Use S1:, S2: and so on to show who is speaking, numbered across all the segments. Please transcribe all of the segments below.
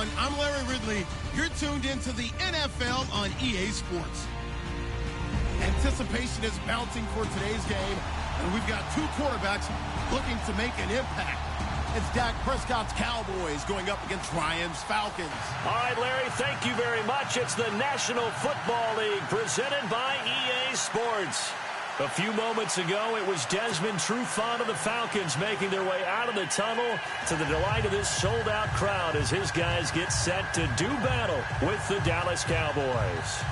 S1: everyone. I'm Larry Ridley. You're tuned into the NFL on EA Sports. Anticipation is mounting for today's game, and we've got two quarterbacks looking to make an impact. It's Dak Prescott's Cowboys going up against Ryan's Falcons.
S2: All right, Larry, thank you very much. It's the National Football League presented by EA Sports. A few moments ago, it was Desmond Trufant of the Falcons making their way out of the tunnel to the delight of this sold-out crowd as his guys get set to do battle with the Dallas Cowboys.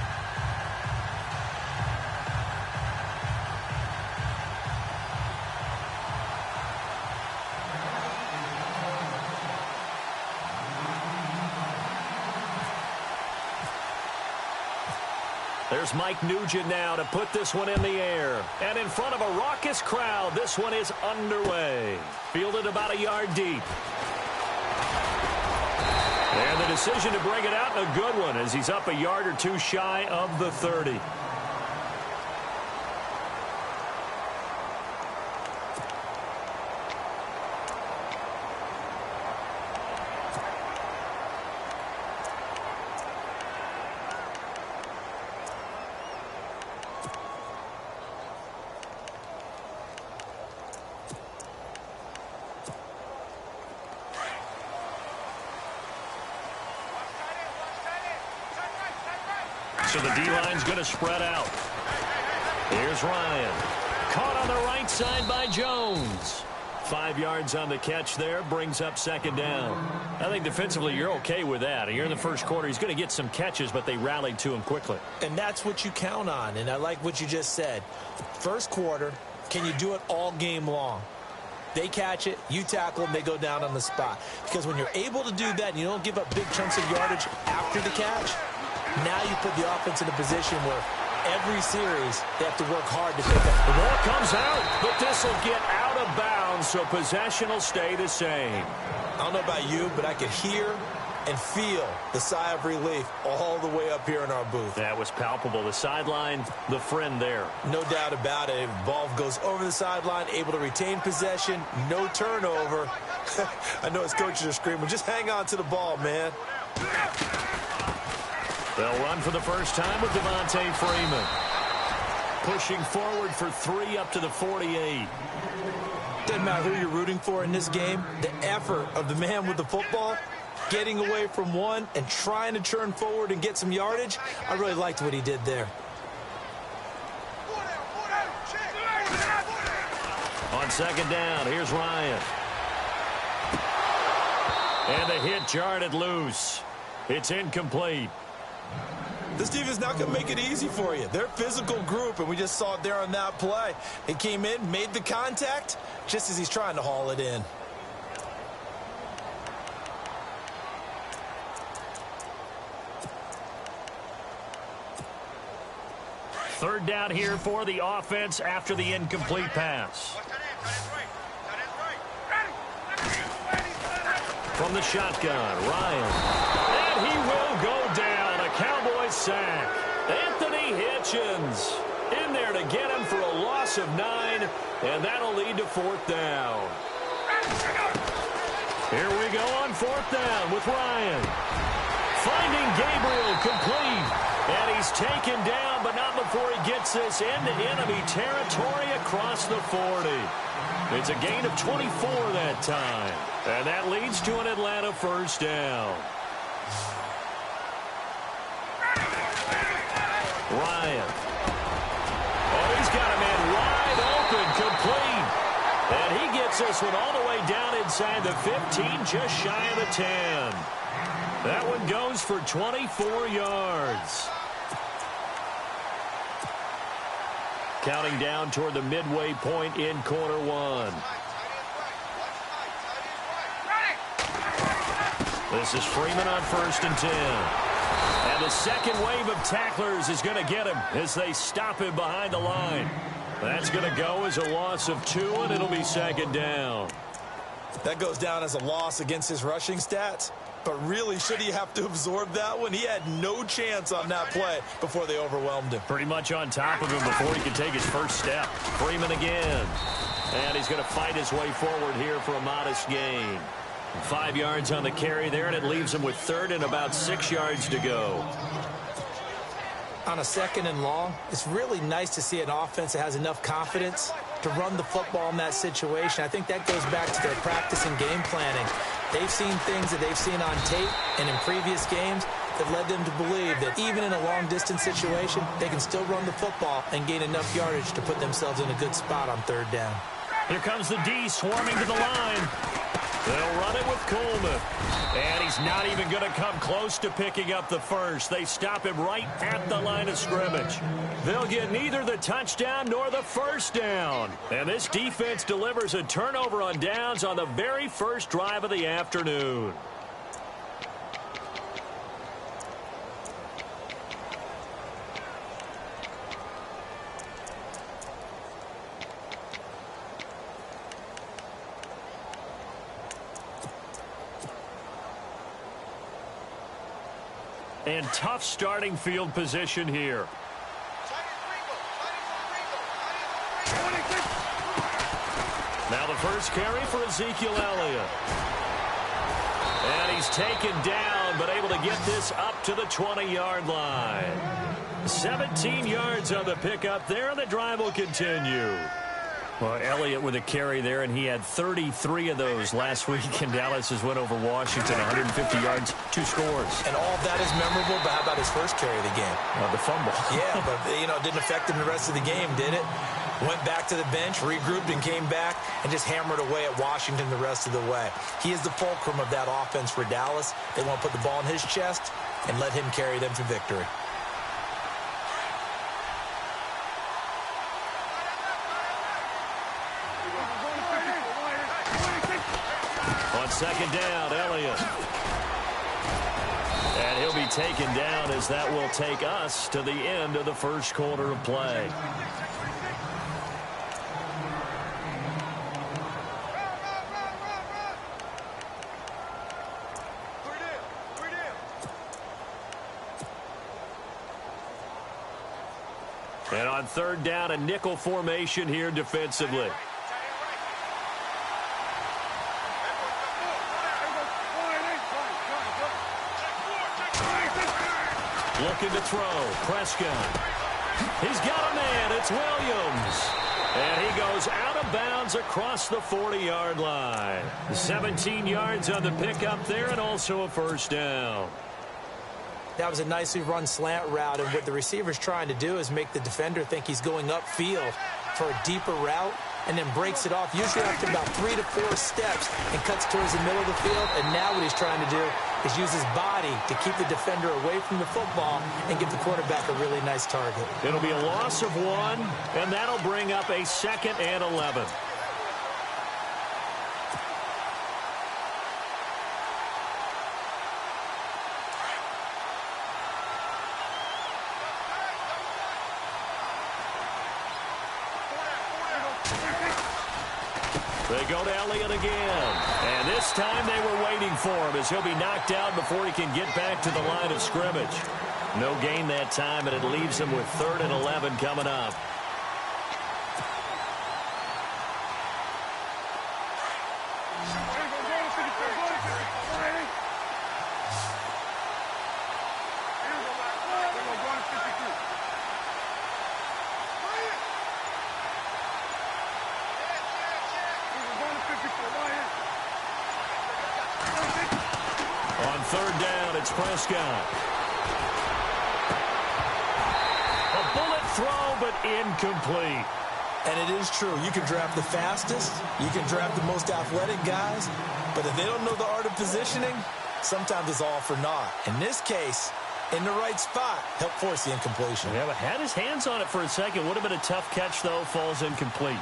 S2: There's Mike Nugent now to put this one in the air. And in front of a raucous crowd, this one is underway. Fielded about a yard deep. And the decision to bring it out in a good one as he's up a yard or two shy of the 30. So the D-line's going to spread out. Here's Ryan. Caught on the right side by Jones. 5 yards on the catch there. Brings up second down. I think defensively you're okay with that. You're in the first quarter. He's going to get some catches, but they rallied to him quickly.
S3: And that's what you count on. And I like what you just said. First quarter, can you do it all game long? They catch it, you tackle them, they go down on the spot. Because when you're able to do that and you don't give up big chunks of yardage after the catch, now you put the offense in a position where every series they have to work hard to pick up.
S2: The ball comes out, but this will get out of bounds, so possession will stay the same.
S3: I don't know about you, but I could hear and feel the sigh of relief all the way up here in our booth.
S2: That was palpable. The sideline, the friend there.
S3: No doubt about it. Ball goes over the sideline, able to retain possession, no turnover. I know his coaches are screaming, just hang on to the ball, man.
S2: They'll run for the first time with Devontae Freeman. Pushing forward for 3 up to the 48.
S3: Doesn't matter who you're rooting for in this game. The effort of the man with the football, getting away from one and trying to churn forward and get some yardage, I really liked what he did there.
S2: On second down, here's Ryan. And the hit jarred loose. It's incomplete.
S3: This defense not going to make it easy for you. They're a physical group, and we just saw it there on that play. He came in, made the contact, just as he's trying to haul it in.
S2: Third down here for the offense after the incomplete pass. From the shotgun, Ryan. And he will go down. A Cowboys sack. Anthony Hitchens in there to get him for a loss of 9, and that'll lead to fourth down. Here we go on fourth down with Ryan. Finding Gabriel complete. And he's taken down, but not before he gets this into enemy territory across the 40. It's a gain of 24 that time. And that leads to an Atlanta first down. Ryan. Oh, he's got a man wide open, complete. And he gets this one all the way down inside the 15, just shy of the 10. That one goes for 24 yards. Counting down toward the midway point in quarter one. This is Freeman on 1st and 10. And the second wave of tacklers is going to get him as they stop him behind the line. That's going to go as a loss of 2, and it'll be second down.
S3: That goes down as a loss against his rushing stats. But really, should he have to absorb that one? He had no chance on that play before they overwhelmed him.
S2: Pretty much on top of him before he could take his first step. Freeman again. And he's going to fight his way forward here for a modest gain. 5 yards on the carry there, and it leaves him with third and about 6 yards to go.
S3: On a 2nd and long, it's really nice to see an offense that has enough confidence to run the football in that situation. I think that goes back to their practice and game planning. They've seen things that they've seen on tape and in previous games that led them to believe that even in a long-distance situation, they can still run the football and gain enough yardage to put themselves in a good spot on 3rd down.
S2: Here comes the D swarming to the line. They'll run it with Coleman. And he's not even going to come close to picking up the first. They stop him right at the line of scrimmage. They'll get neither the touchdown nor the first down. And this defense delivers a turnover on downs on the very first drive of the afternoon. And tough starting field position here. Now the first carry for Ezekiel Elliott. And he's taken down, but able to get this up to the 20-yard line. 17 yards on the pickup there, and the drive will continue. Well, Elliott with a carry there, and he had 33 of those last week in Dallas's win over Washington, 150 yards, 2 scores.
S3: And all of that is memorable, but how about his first carry of the game?
S2: The fumble.
S3: Yeah, but, it didn't affect him the rest of the game, did it? Went back to the bench, regrouped, and came back and just hammered away at Washington the rest of the way. He is the fulcrum of that offense for Dallas. They want to put the ball in his chest and let him carry them to victory.
S2: On 2nd down, Elliott. And he'll be taken down as that will take us to the end of the first quarter of play. And on 3rd down, a nickel formation here defensively. Looking to throw. Prescott. He's got a man. It's Williams. And he goes out of bounds across the 40-yard line. 17 yards on the pickup there, and also a first down.
S3: That was a nicely run slant route, and what the receiver's trying to do is make the defender think he's going upfield for a deeper route, and then breaks it off, usually after about 3 to 4 steps, and cuts towards the middle of the field. And now what he's trying to do is use his body to keep the defender away from the football and give the quarterback a really nice target.
S2: It'll be a loss of 1, and that'll bring up a 2nd and 11. They go to Elliott again. And this time they were waiting for him as he'll be knocked out before he can get back to the line of scrimmage. No gain that time, and it leaves him with 3rd and 11 coming up. On 3rd down, it's Prescott. A bullet throw, but incomplete.
S3: And it is true. You can draft the fastest. You can draft the most athletic guys. But if they don't know the art of positioning, sometimes it's all for naught. In this case, in the right spot, helped force the incompletion.
S2: Yeah, but had his hands on it for a second. Would have been a tough catch, though. Falls incomplete.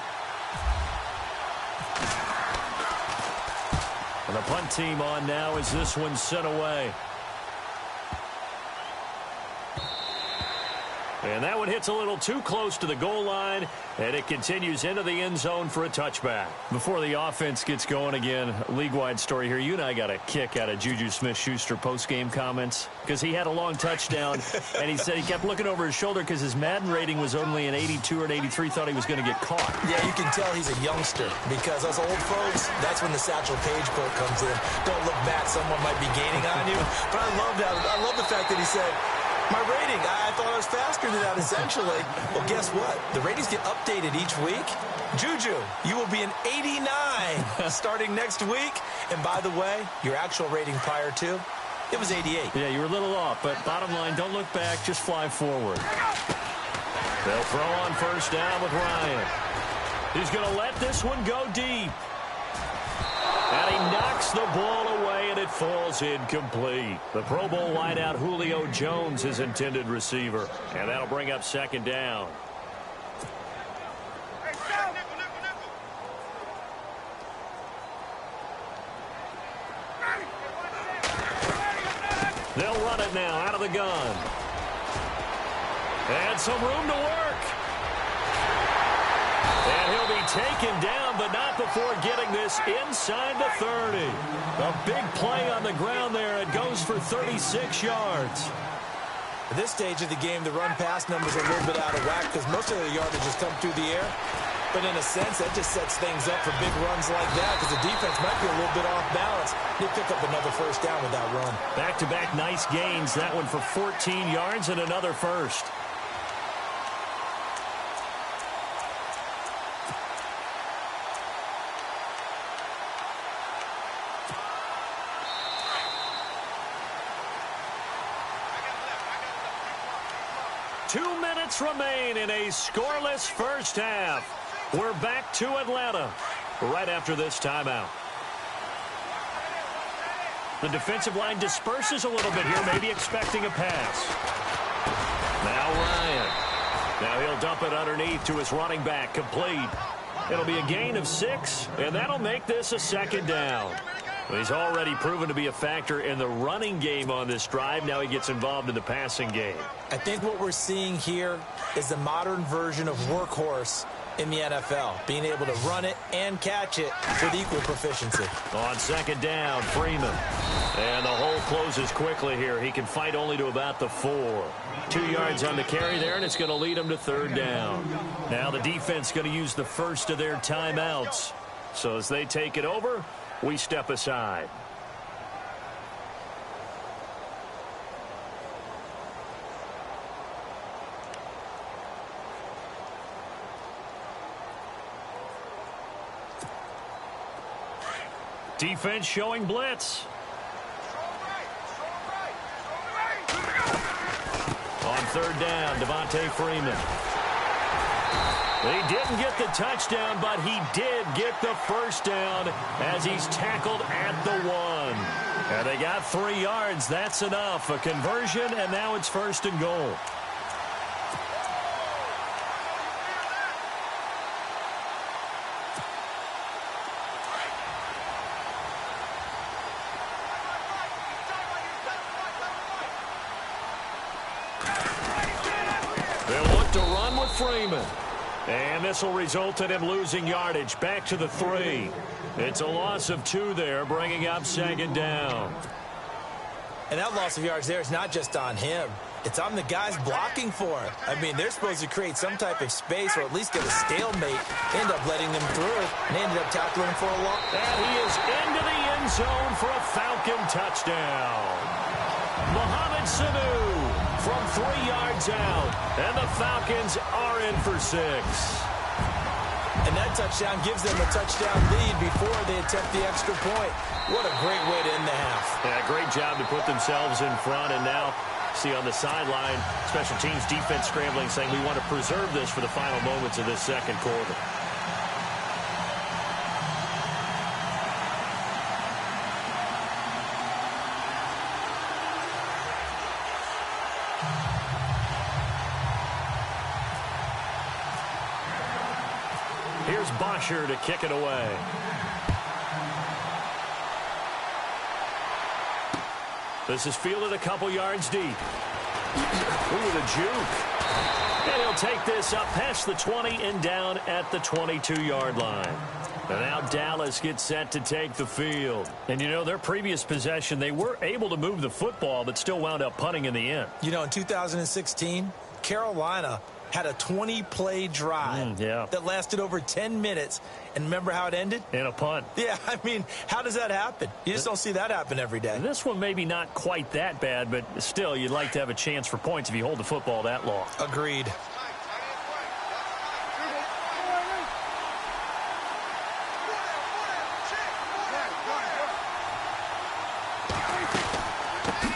S2: And the punt team on now as this one's sent away. And that one hits a little too close to the goal line, and it continues into the end zone for a touchback. Before the offense gets going again, league-wide story here. You and I got a kick out of Juju Smith-Schuster post-game comments because he had a long touchdown, and he said he kept looking over his shoulder because his Madden rating was only an 82 or an 83, thought he was going to get caught.
S3: Yeah, you can tell he's a youngster because us old folks, that's when the Satchel Paige quote comes in. Don't look back, someone might be gaining on you. But I love the fact that he said, my rating, I thought I was faster than that, essentially. Well, guess what? The ratings get updated each week. Juju, you will be an 89 starting next week. And by the way, your actual rating prior to, it was 88.
S2: Yeah, you were a little off, but bottom line, don't look back, just fly forward. They'll throw on first down with Ryan. He's going to let this one go deep. And he knocks the ball away, and it falls incomplete. The Pro Bowl wideout Julio Jones, his intended receiver. And that'll bring up second down. They'll run it now out of the gun. And some room to work. And he'll be taken down, but not before getting this inside the 30. A big play on the ground there. It goes for 36 yards.
S3: At this stage of the game, the run-pass numbers are a little bit out of whack because most of the yardage has come through the air. But in a sense, that just sets things up for big runs like that because the defense might be a little bit off balance. They pick up another first down with that run.
S2: Back-to-back nice gains. That one for 14 yards and another first. Remain in a scoreless first half. We're back to Atlanta right after this timeout. The defensive line disperses a little bit here, maybe expecting a pass. Now Ryan. Now he'll dump it underneath to his running back, complete. It'll be a gain of 6, and that'll make this a second down. He's already proven to be a factor in the running game on this drive. Now he gets involved in the passing game.
S3: I think what we're seeing here is the modern version of workhorse in the NFL, being able to run it and catch it with equal proficiency.
S2: On second down, Freeman. And the hole closes quickly here. He can fight only to about the 4. 2 yards on the carry there, and it's going to lead him to third down. Now the defense going to use the first of their timeouts. So as they take it over, we step aside. Defense showing blitz. On third down, Devontae Freeman. He didn't get the touchdown, but he did get the first down as he's tackled at the 1. And they got 3 yards. That's enough. A conversion, and now it's first and goal. They'll look to run with Freeman. And this will result in him losing yardage back to the 3. It's a loss of 2 there, bringing up second down.
S3: And that loss of yards there is not just on him. It's on the guys blocking for it. I mean, they're supposed to create some type of space or at least get a stalemate. They end up letting them through, and they ended up tackling him for a loss.
S2: And he is into the end zone for a Falcon touchdown. Mohamed Sanu from 3 yards out, and the Falcons are in for 6.
S3: And that touchdown gives them a touchdown lead before they attempt the extra point. What a great way to end the half.
S2: Yeah, great job to put themselves in front, and now see on the sideline, special teams defense scrambling, saying we want to preserve this for the final moments of this second quarter. Here's Bosher to kick it away. This is fielded a couple yards deep. Ooh, the juke. And he'll take this up past the 20 and down at the 22-yard line. And now Dallas gets set to take the field. And, you know, their previous possession, they were able to move the football, but still wound up punting in the end.
S3: You know, in 2016, Carolina had a 20-play drive that lasted over 10 minutes. And remember how it ended?
S2: In a punt.
S3: Yeah, I mean, how does that happen? You just don't see that happen every day.
S2: This one maybe not quite that bad, but still, you'd like to have a chance for points if you hold the football that long.
S3: Agreed.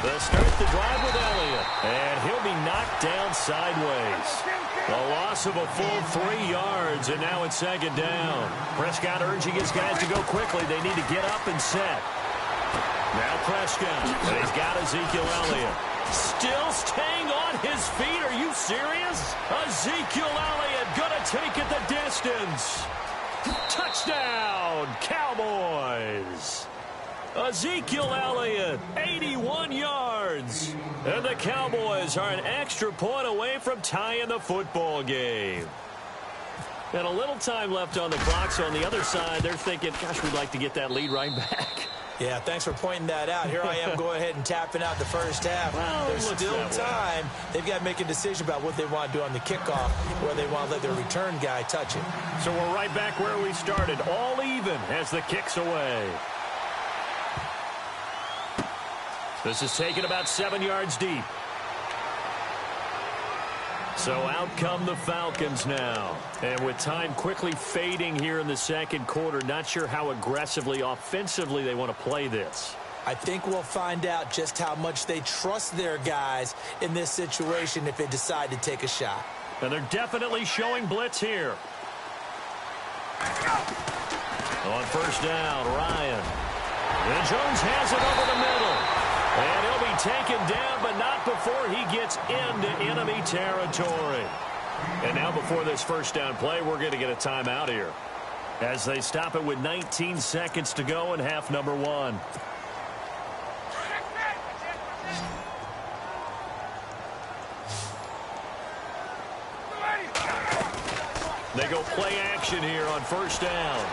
S2: They'll start the drive with Elliott, and he'll be knocked down sideways. A loss of a full 3 yards, and now it's second down. Prescott urging his guys to go quickly. They need to get up and set. Now Prescott, and he's got Ezekiel Elliott. Still staying on his feet. Are you serious? Ezekiel Elliott going to take it the distance. Touchdown, Cowboys. Ezekiel Elliott, 81 yards. And the Cowboys are an extra point away from tying the football game. And a little time left on the clock, so on the other side, they're thinking, gosh, we'd like to get that lead right back.
S3: Yeah, thanks for pointing that out. Here I am going ahead and tapping out the first half.
S2: Well,
S3: there's still time. They've got to make a decision about what they want to do on the kickoff, where they want to let their return guy touch it.
S2: So we're right back where we started, all even as the kick's away. This is taken about 7 yards deep. So out come the Falcons now. And with time quickly fading here in the second quarter, not sure how aggressively, offensively they want to play this.
S3: I think we'll find out just how much they trust their guys in this situation if they decide to take a shot.
S2: And they're definitely showing blitz here. On first down, Ryan. And Jones has it over the middle. And he'll be taken down, but not before he gets into enemy territory. And now before this first down play, we're going to get a timeout here, as they stop it with 19 seconds to go in half number one. They go play action here on first down.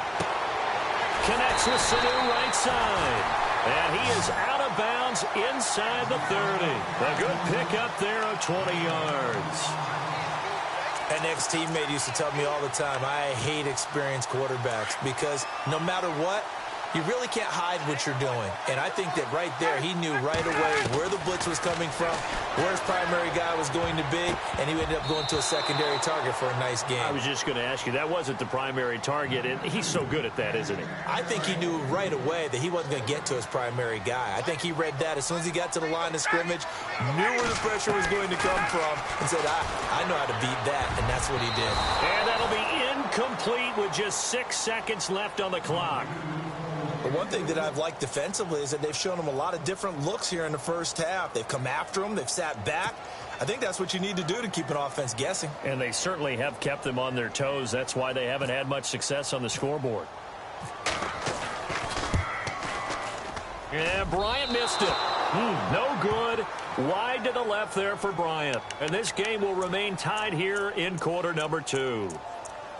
S2: Connects with Sanu right side. And he is out of bounds inside the 30. A good pickup there of 20 yards.
S3: An ex-teammate used to tell me all the time, I hate experienced quarterbacks because no matter what, you really can't hide what you're doing. And I think that right there, he knew right away where the blitz was coming from, where his primary guy was going to be, and he ended up going to a secondary target for a nice game.
S2: I was just going to ask you, that wasn't the primary target, and he's so good at that, isn't he?
S3: I think he knew right away that he wasn't going to get to his primary guy. I think he read that as soon as he got to the line of scrimmage, knew where the pressure was going to come from, and said, I know how to beat that, and that's what he did.
S2: And that'll be incomplete with just 6 seconds left on the clock.
S3: But one thing that I've liked defensively is that they've shown them a lot of different looks here in the first half. They've come after them. They've sat back. I think that's what you need to do to keep an offense guessing.
S2: And they certainly have kept them on their toes. That's why they haven't had much success on the scoreboard. And Bryant missed it. No good. Wide to the left there for Bryant. And this game will remain tied here in quarter number 2.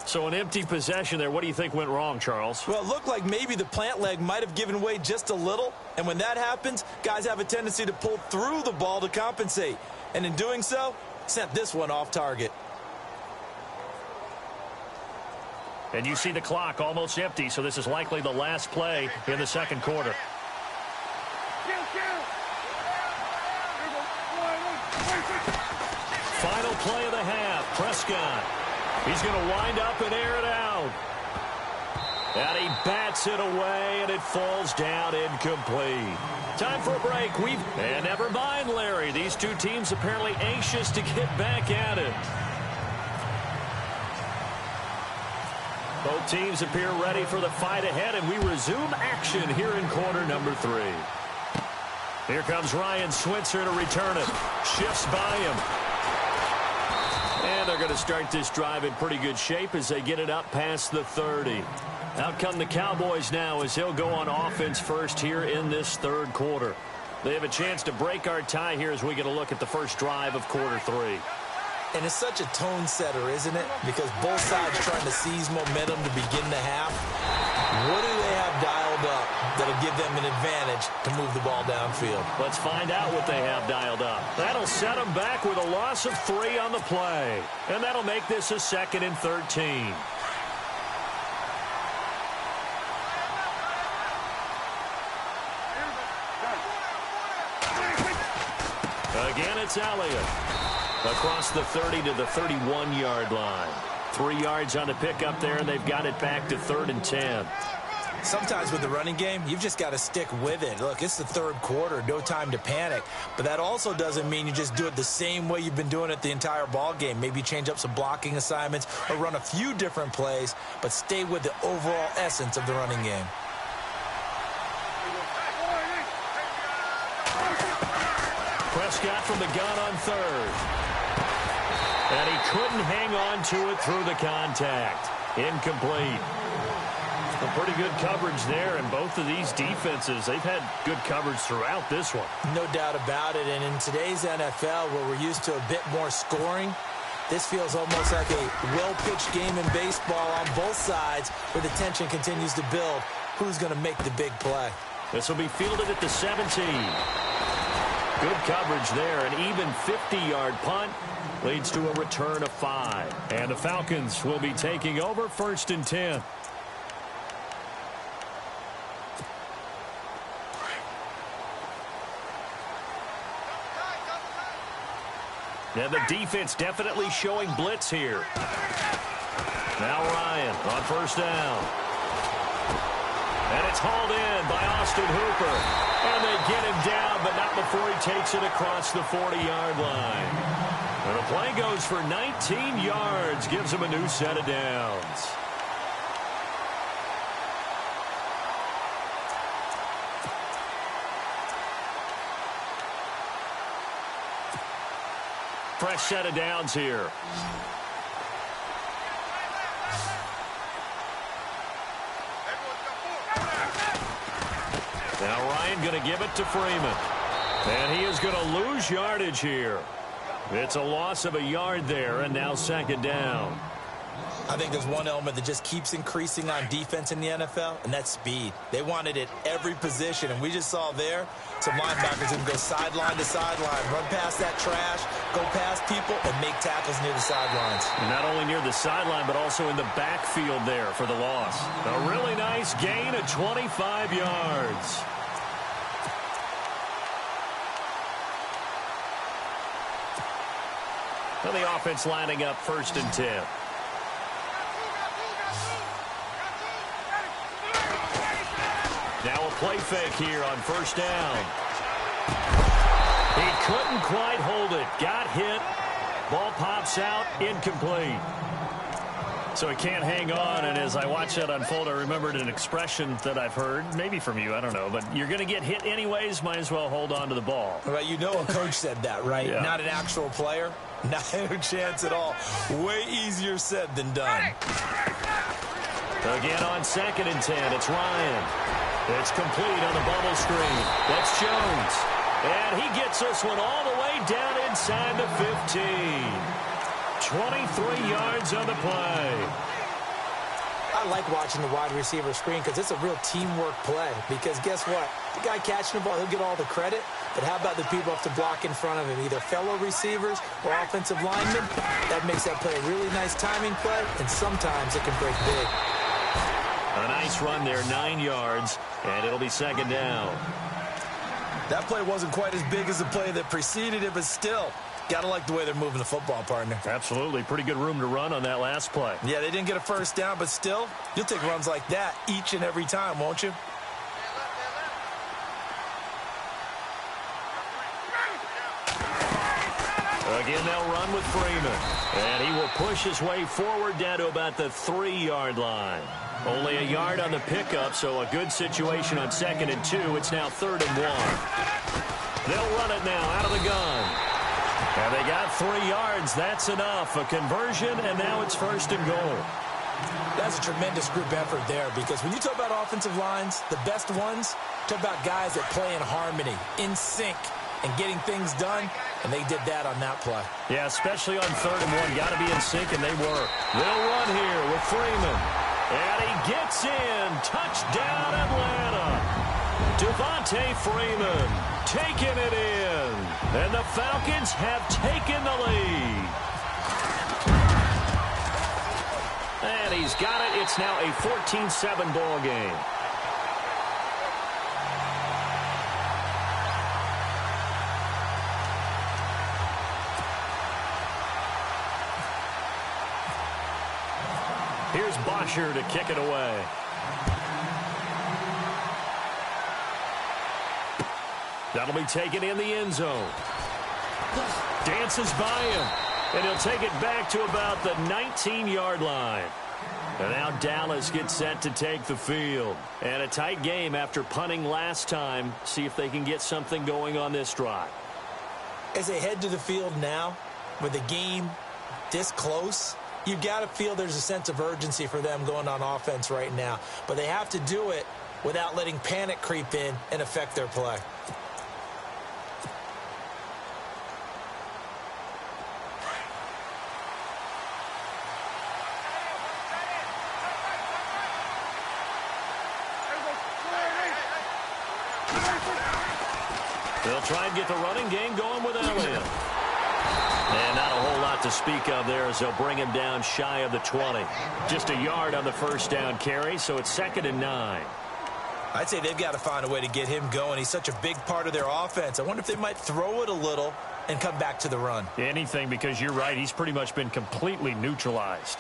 S2: So an empty possession there. What do you think went wrong, Charles?
S3: Well, it looked like maybe the plant leg might have given way just a little. And when that happens, guys have a tendency to pull through the ball to compensate. And in doing so, sent this one off target.
S2: And you see the clock almost empty, so this is likely the last play in the second quarter. Final play of the half. Prescott. He's going to wind up and air it out. And he bats it away, and it falls down incomplete. Time for a break. And never mind, Larry. These two teams apparently anxious to get back at it. Both teams appear ready for the fight ahead, and we resume action here in quarter number 3. Here comes Ryan Switzer to return it. Shifts by him. And they're going to start this drive in pretty good shape as they get it up past the 30. Out come the Cowboys now as he'll go on offense first here in this third quarter. They have a chance to break our tie here as we get a look at the first drive of quarter 3.
S3: And it's such a tone setter, isn't it? Because both sides trying to seize momentum to begin the half. What do they have dialed up that'll give them an advantage to move the ball downfield?
S2: Let's find out what they have dialed up. That'll set them back with a loss of 3 on the play. And that'll make this a 2nd and 13. Again, it's Elliott. Across the 30 to the 31-yard line. 3 yards on the pickup there, and they've got it back to 3rd and 10.
S3: Sometimes with the running game, you've just got to stick with it. Look, it's the 3rd quarter, no time to panic. But that also doesn't mean you just do it the same way you've been doing it the entire ball game. Maybe change up some blocking assignments or run a few different plays, but stay with the overall essence of the running game.
S2: Prescott from the gun on 3rd. And he couldn't hang on to it through the contact. Incomplete. A pretty good coverage there, and both of these defenses, they've had good coverage throughout this one.
S3: No doubt about it, and in today's NFL, where we're used to a bit more scoring, this feels almost like a well-pitched game in baseball on both sides, where the tension continues to build. Who's going to make the big play?
S2: This will be fielded at the 17. Good coverage there. An even 50-yard punt leads to a return of 5. And the Falcons will be taking over 1st and 10. And the defense definitely showing blitz here. Now Ryan on 1st down. And it's hauled in by Austin Hooper. And they get him down, but not before he takes it across the 40-yard line. And the play goes for 19 yards, gives him a new set of downs. Fresh set of downs here. Now Ryan going to give it to Freeman. And he is going to lose yardage here. It's a loss of a yard there, and now 2nd down.
S3: I think there's one element that just keeps increasing on defense in the NFL, and that's speed. They want it at every position, and we just saw there some linebackers who can go sideline to sideline, run past that trash, go past people, and make tackles near the sidelines.
S2: And not only near the sideline, but also in the backfield there for the loss. A really nice gain of 25 yards. Well, the offense lining up 1st and 10. Now a play fake here on 1st down. He couldn't quite hold it. Got hit. Ball pops out. Incomplete. So he can't hang on, and as I watch that unfold, I remembered an expression that I've heard, maybe from you, I don't know, but you're going to get hit anyways, might as well hold on to the ball.
S3: Right, you know a coach said that, right?
S2: Yeah.
S3: Not an actual player. Not a chance at all. Way easier said than done.
S2: Again on 2nd and 10, it's Ryan. It's complete on the bubble screen. That's Jones. And he gets this one all the way down inside the 15. 23 yards on the play.
S3: I like watching the wide receiver screen because it's a real teamwork play. Because guess what? The guy catching the ball, he'll get all the credit. But how about the people have to block in front of him, either fellow receivers or offensive linemen? That makes that play a really nice timing play, and sometimes it can break big.
S2: A nice run there, 9 yards, and it'll be 2nd down.
S3: That play wasn't quite as big as the play that preceded it, but still, gotta like the way they're moving the football, partner.
S2: Absolutely. Pretty good room to run on that last play.
S3: Yeah, they didn't get a 1st down, but still, you'll take runs like that each and every time, won't you?
S2: Again, they'll run with Freeman. And he will push his way forward down to about the 3-yard line. Only a yard on the pickup, so a good situation on 2nd and 2. It's now 3rd and 1. They'll run it now out of the gun. And they got 3 yards. That's enough. A conversion, and now it's 1st and goal.
S3: That's a tremendous group effort there, because when you talk about offensive lines, the best ones, talk about guys that play in harmony, in sync, and getting things done, and they did that on that play.
S2: Yeah, especially on 3rd and 1. Got to be in sync, and they were. They'll run here with Freeman. And he gets in. Touchdown, Atlanta. Devontae Freeman taking it in. And the Falcons have taken the lead. And he's got it. It's now a 14-7 ball game. Here's Bosher to kick it away. That'll be taken in the end zone. Dances by him. And he'll take it back to about the 19-yard line. And now Dallas gets set to take the field. And a tight game after punting last time. See if they can get something going on this drive.
S3: As they head to the field now, with the game this close, you've got to feel there's a sense of urgency for them going on offense right now. But they have to do it without letting panic creep in and affect their play.
S2: They'll try and get the running game going with Elliott. And not a whole lot to speak of there as they'll bring him down shy of the 20. Just a yard on the first down carry, so it's 2nd and 9.
S3: I'd say they've got to find a way to get him going. He's such a big part of their offense. I wonder if they might throw it a little and come back to the run.
S2: Anything, because you're right. He's pretty much been completely neutralized.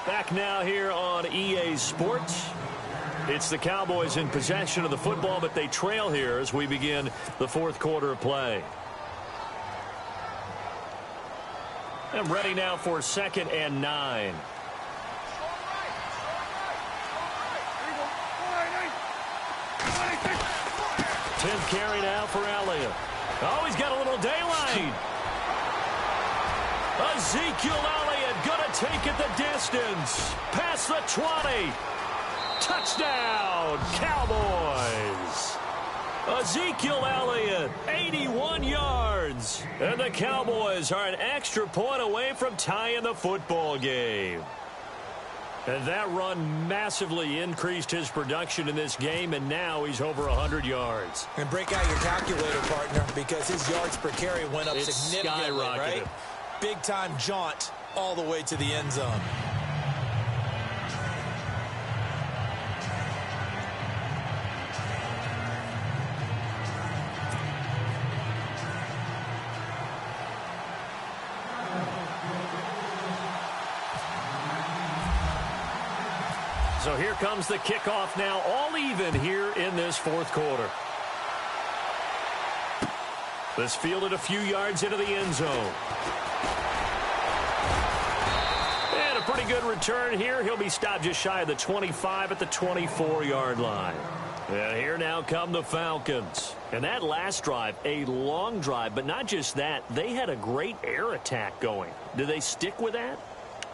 S2: Back now here on EA Sports. It's the Cowboys in possession of the football, but they trail here as we begin the 4th quarter of play. And ready now for 2nd and 9. Tenth carry now for Elliott. Oh, he's got a little daylight. Ezekiel Elliott going to take it the distance. Past the 20. Touchdown, Cowboys. Ezekiel Elliott, 81 yards. And the Cowboys are an extra point away from tying the football game. And that run massively increased his production in this game, and now he's over 100 yards.
S3: And break out your calculator, partner, because his yards per carry went up significantly, right? Big-time jaunt all the way to the end zone.
S2: So here comes the kickoff now, all even here in this 4th quarter. This fielded a few yards into the end zone. And a pretty good return here. He'll be stopped just shy of the 25 at the 24-yard line. And here now come the Falcons. And that last drive, a long drive, but not just that. They had a great air attack going. Do they stick with that?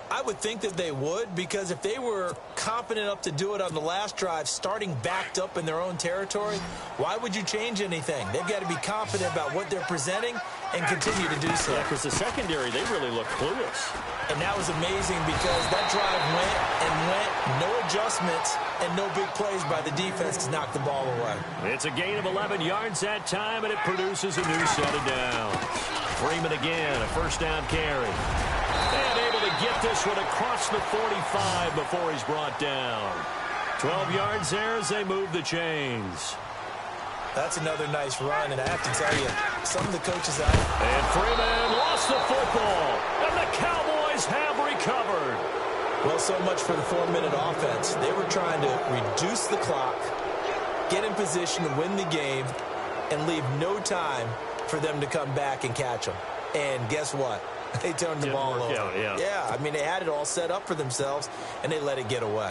S3: I would think that they would, because if they were confident enough to do it on the last drive, starting backed up in their own territory, why would you change anything? They've got to be confident about what they're presenting and continue to do so.
S2: Yeah, because the secondary, they really look clueless.
S3: And that was amazing, because that drive went, no adjustments, and no big plays by the defense to knock the ball away.
S2: It's a gain of 11 yards that time, and it produces a new set of downs. Freeman again, a first down carry. And able to get this one across the 45 before he's brought down. 12 yards there as they move the chains.
S3: That's another nice run, and I have to tell you, some of the coaches out.
S2: And Freeman lost the football, and the Cowboys have recovered.
S3: Well, so much for the 4-minute offense. They were trying to reduce the clock, get in position to win the game, and leave no time for them to come back and catch them. And guess what? They turned the ball over. Yeah, I mean, they had it all set up for themselves, and they let it get away.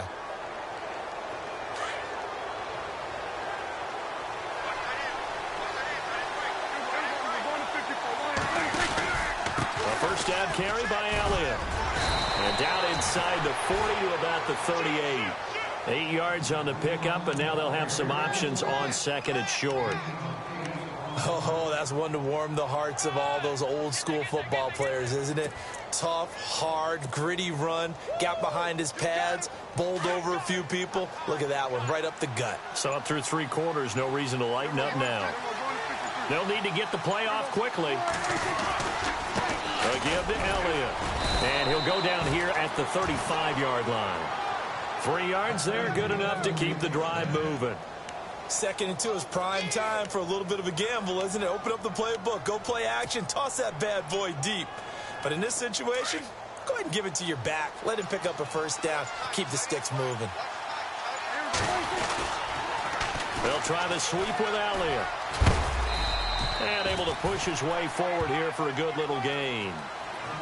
S2: A first down carry by Elliott. And down inside the 40 to about the 38. 8 yards on the pickup, and now they'll have some options on second and short.
S3: Oh, that's one to warm the hearts of all those old school football players, isn't it? Tough, hard, gritty run, got behind his pads, bowled over a few people. Look at that one, right up the gut.
S2: So up through 3 quarters, no reason to lighten up now. They'll need to get the play off quickly. They'll give to Elliott. And he'll go down here at the 35-yard line. 3 yards there, good enough to keep the drive moving.
S3: 2nd and 2 is prime time for a little bit of a gamble, isn't it? Open up the playbook, go play action, toss that bad boy deep. But in this situation, go ahead and give it to your back. Let him pick up a first down, keep the sticks moving.
S2: They'll try the sweep with Elliott. And able to push his way forward here for a good little gain.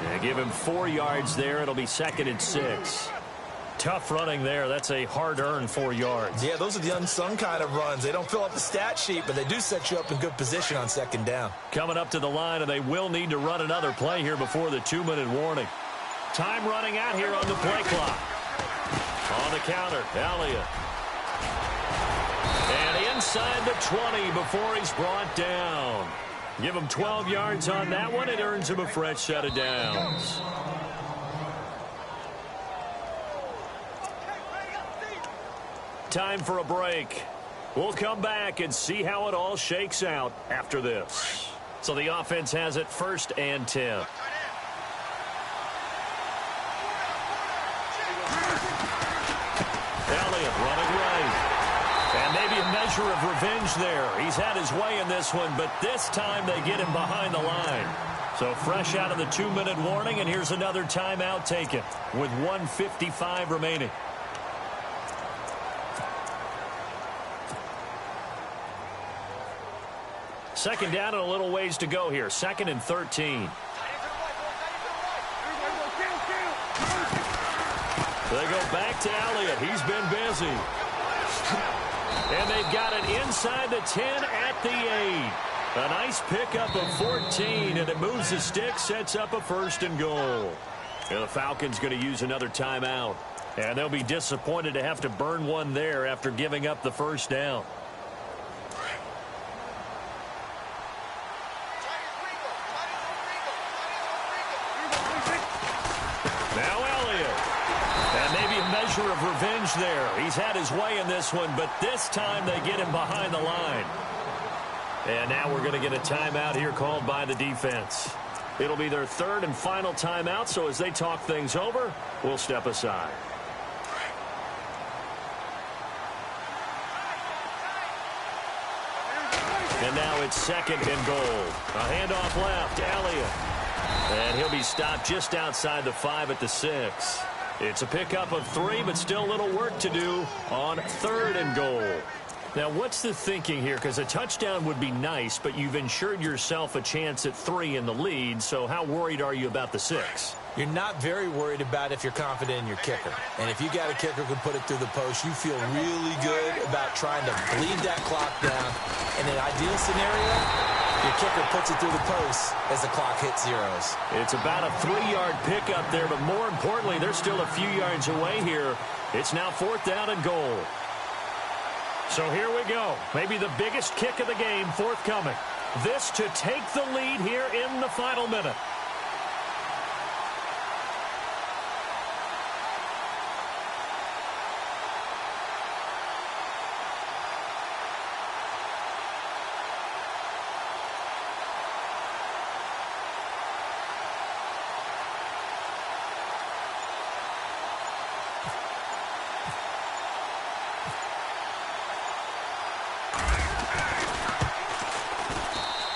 S2: And give him 4 yards there. It'll be 2nd and 6. Tough running there. That's a hard-earned 4 yards.
S3: Yeah, those are the unsung kind of runs. They don't fill up the stat sheet, but they do set you up in good position on 2nd down.
S2: Coming up to the line, and they will need to run another play here before the 2-minute warning. Time running out here on the play clock. On the counter, Elliott. And inside the 20 before he's brought down. Give him 12 yards on that one. It earns him a fresh set of downs. Time for a break. We'll come back and see how it all shakes out after this. So the offense has it 1st and 10. Elliott running right. And maybe a measure of revenge there. He's had his way in this one, but this time they get him behind the line. So fresh out of the 2-minute warning, and here's another timeout taken with 1:55 remaining. Second down and a little ways to go here. 2nd and 13. They go back to Elliott. He's been busy. And they've got it inside the 10 at the 8. A nice pickup of 14, and it moves the stick, sets up a 1st and goal. And the Falcons going to use another timeout. And they'll be disappointed to have to burn one there after giving up the 1st down. Of revenge there. He's had his way in this one, but this time they get him behind the line. And now we're going to get a timeout here called by the defense. It'll be their 3rd and final timeout, so as they talk things over, we'll step aside. And now it's 2nd and goal. A handoff left, Elliott. And he'll be stopped just outside the 5 at the 6. It's a pickup of 3, but still a little work to do on 3rd and goal. Now, what's the thinking here? Because a touchdown would be nice, but you've ensured yourself a chance at 3 in the lead, so how worried are you about the 6?
S3: You're not very worried about if you're confident in your kicker. And if you got a kicker who can put it through the post, you feel really good about trying to bleed that clock down. In an ideal scenario, your kicker puts it through the post as the clock hits zeros.
S2: It's about a 3-yard pickup there, but more importantly, they're still a few yards away here. It's now 4th down and goal. So here we go. Maybe the biggest kick of the game forthcoming. This to take the lead here in the final minute.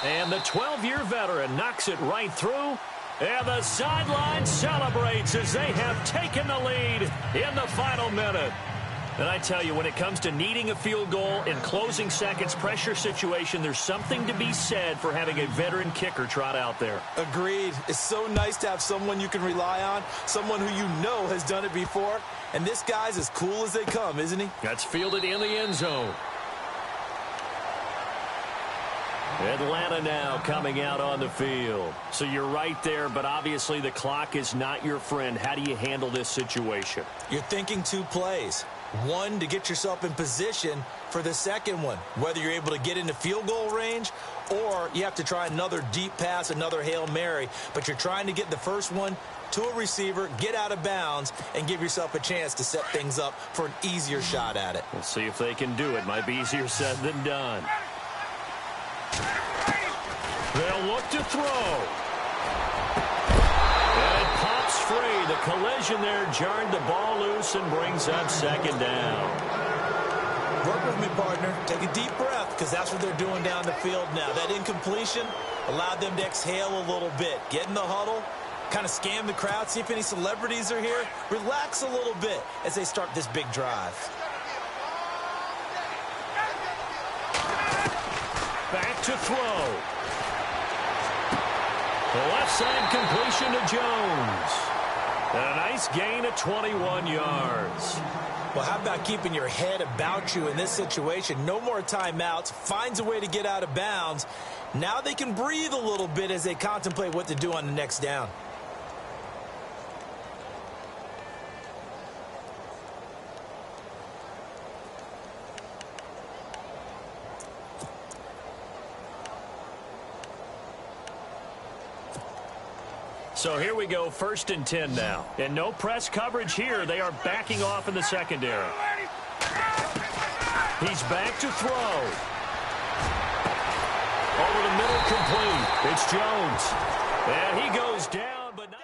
S2: And the 12-year veteran knocks it right through. And the sideline celebrates as they have taken the lead in the final minute. And I tell you, when it comes to needing a field goal in closing seconds pressure situation, there's something to be said for having a veteran kicker trot out there.
S3: Agreed. It's so nice to have someone you can rely on, someone who you know has done it before. And this guy's as cool as they come, isn't he?
S2: That's fielded in the end zone. Atlanta now coming out on the field. So you're right there, but obviously the clock is not your friend. How do you handle this situation?
S3: You're thinking two plays. One, to get yourself in position for the second one, whether you're able to get into field goal range or you have to try another deep pass, another Hail Mary. But you're trying to get the first one to a receiver, get out of bounds, and give yourself a chance to set things up for an easier shot at it.
S2: We'll see if they can do it. Might be easier said than done. They'll look to throw. And it pops free. The collision there jarred the ball loose and brings up second down.
S3: Work with me, partner. Take a deep breath, because that's what they're doing down the field now. That incompletion allowed them to exhale a little bit. Get in the huddle, kind of scan the crowd, see if any celebrities are here. Relax a little bit as they start this big drive.
S2: Back to throw. The left side completion to Jones. And a nice gain of 21 yards.
S3: Well, how about keeping your head about you in this situation? No more timeouts. Finds a way to get out of bounds. Now they can breathe a little bit as they contemplate what to do on the next down.
S2: So here we go, 1st and 10 now. And no press coverage here. They are backing off in the secondary. He's back to throw. Over the middle, complete. It's Jones. And he goes down, but not...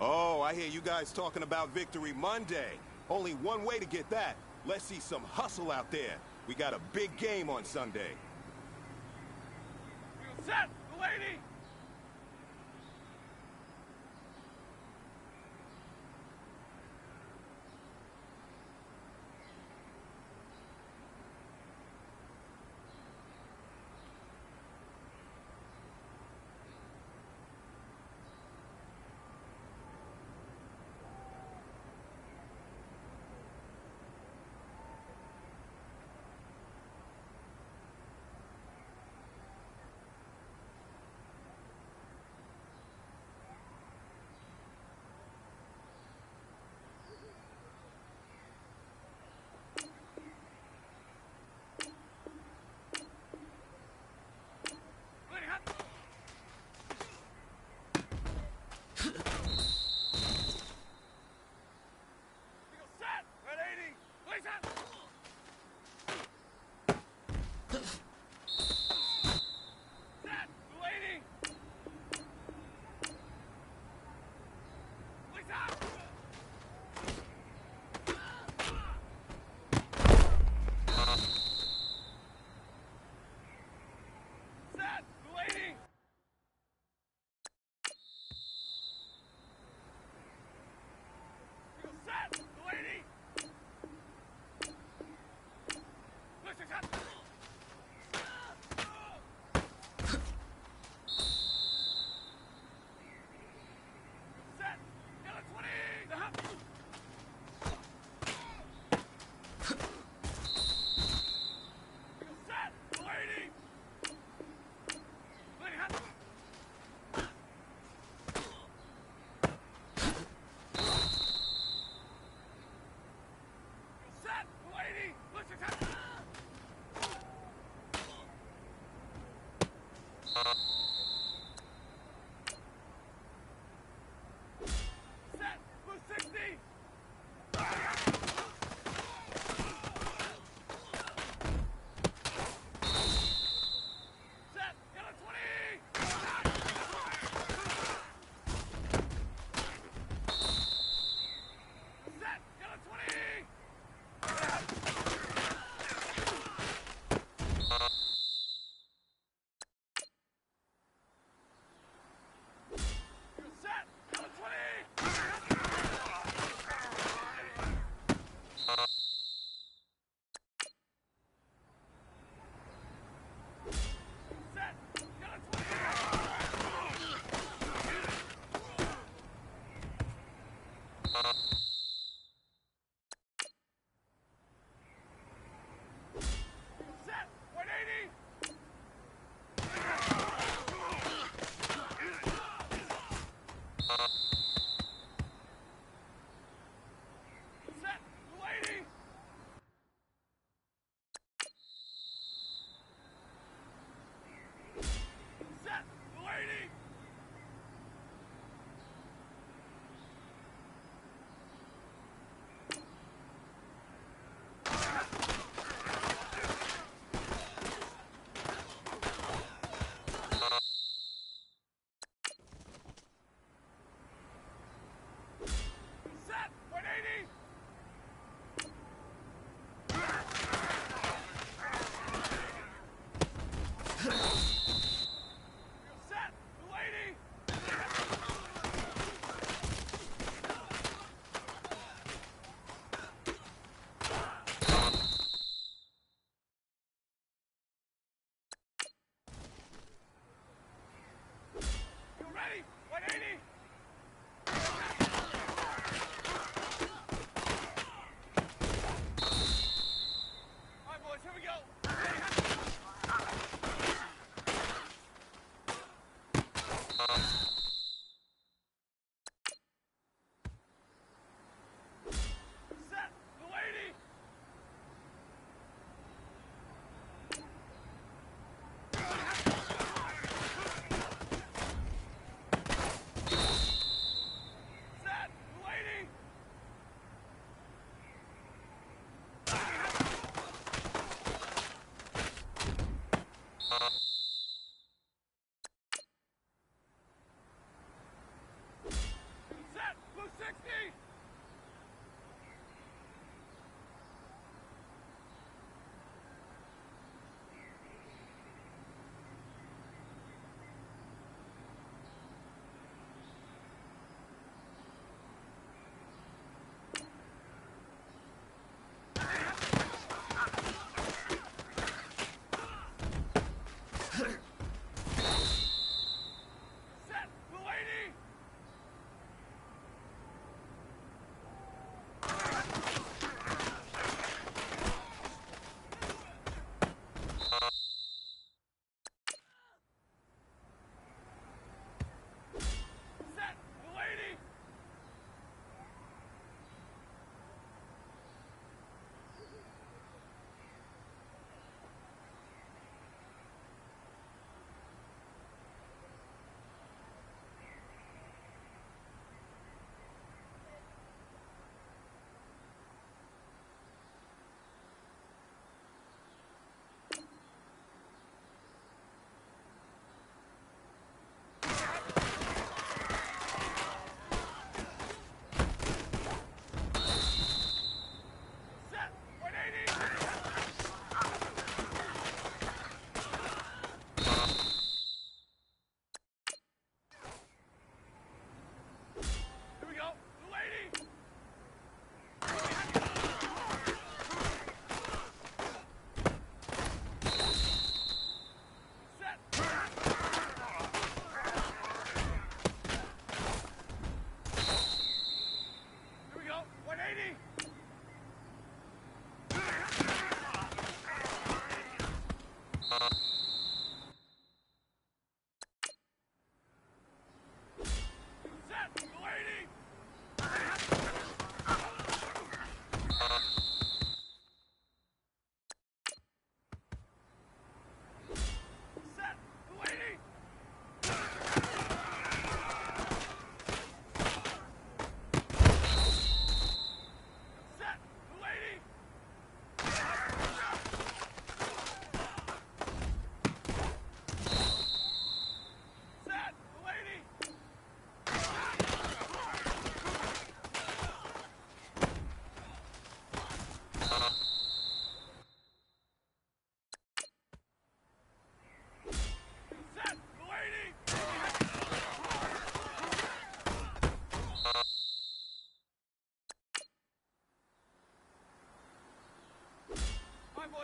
S4: Oh, I hear you guys talking about Victory Monday. Only one way to get that. Let's see some hustle out there. We got a big game on Sunday.
S5: You set, lady!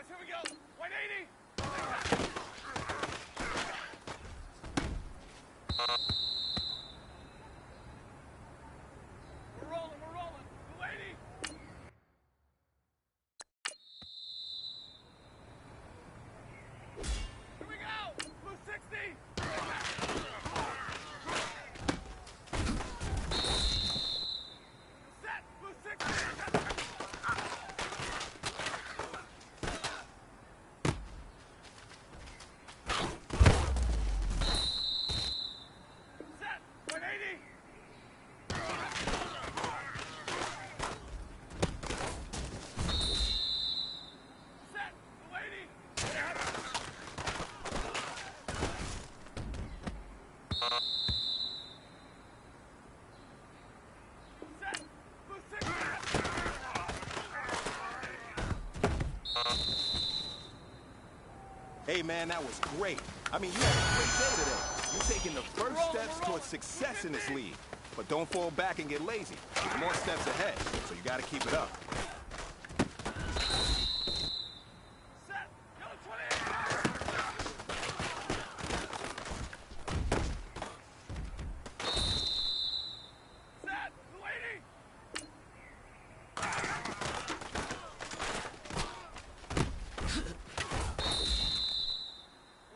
S5: Here we go. 180. We're rolling. 280. Here we go. 260.
S4: Hey, man, that was great. I mean, you had a great day today. You're taking the first steps towards success in this league. But don't fall back and get lazy. There's more steps ahead, so you got to keep it up.
S5: Set. Yellow 20. Set. Blue 80.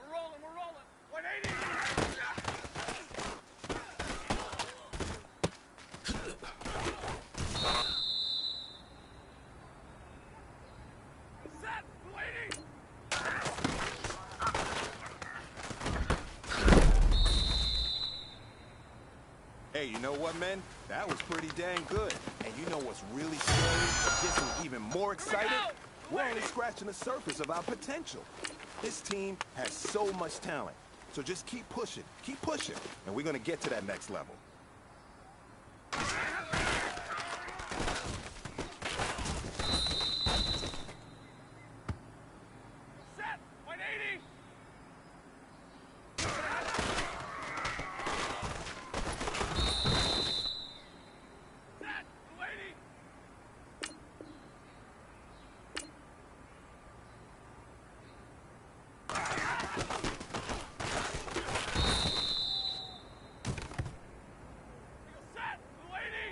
S5: We're rolling. 180. Set. Blue 80.
S4: Hey, you know what, men? That was pretty dang good. And you know what's really scary and gets me even more excited? We're only scratching the surface of our potential. This team has so much talent. So just keep pushing, and we're gonna get to that next level.
S5: Set. 180. Set. Blue 80. Set. Blue 80.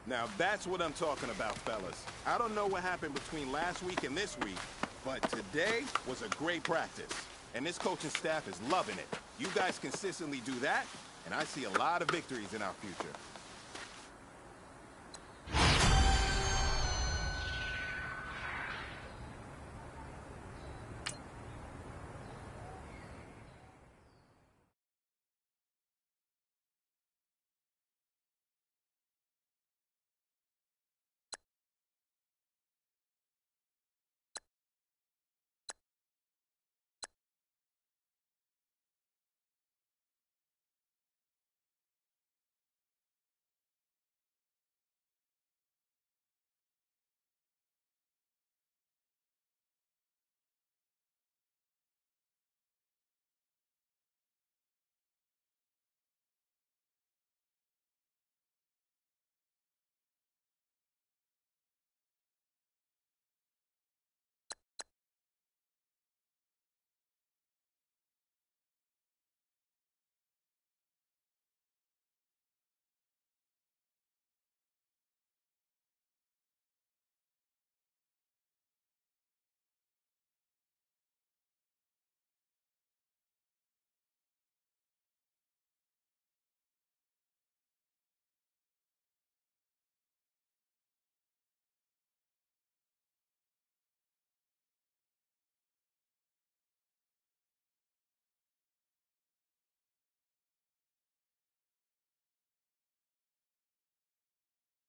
S4: Now that's what I'm talking about, fellas. I don't know what happened between last week and this week, but today was a great practice. And this coaching staff is loving it. You guys consistently do that, and I see a lot of victories in our future.